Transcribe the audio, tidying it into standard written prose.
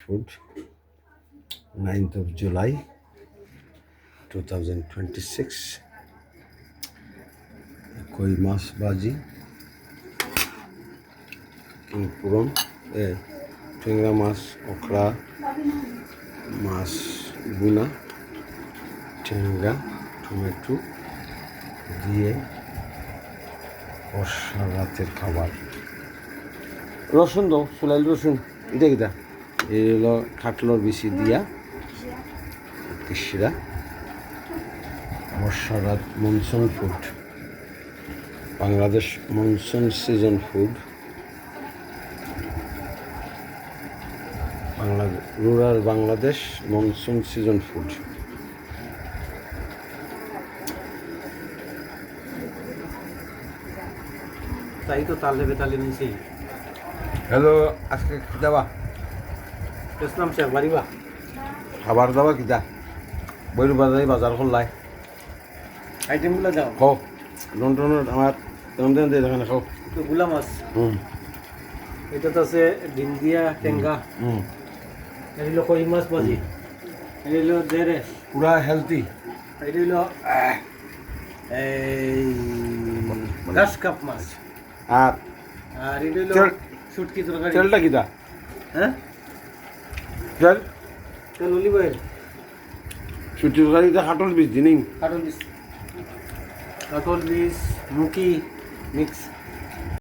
Food, 9th of July 2026. কই মাছ ভাজি, পুরন ট্যাংরা মাছ, ওখরা মাছ বুনা, ট্যাংরা, টমেটো দিয়ে বর্ষা রাতের খাবার। রসুন দাও, সোলাইল রসুন, এটা কিটা এই হলো খাটলোর বেশি দিয়া কৃষিরা বর্ষা রাত monsoon food, Bangladesh monsoon season food, rural Bangladesh monsoon season food. তাই তো তালে বেতালে মিশে হ্যালো, আজকে কি দাবা ইসলাম শেখ বাড়িবা খাবার দাবা কিতা বইর বাজারে বাজার খোল্লাই আইটেমগুলো দাও। খাও লন্ডনের আমার লন্ডন দিয়ে দেখানে খাও। তো গুলা মাছ এটা তো আছে ডিম দিয়া টেঙ্গা, এটা হলো কই মাছ ভাজি, এটা হলো দেরে পুরা হেলদি, এটা হলো এই ঘাস কাপ মাছ, আর আর এটা হলো তেল- শুটকি তরকারি। তেলটা কিতা হ্যাঁ তেল তেল অলিভ অয়েল, সুতির তরকারিটা কাটল বীজ দিনই কাটল বীজ মুখি মিক্স।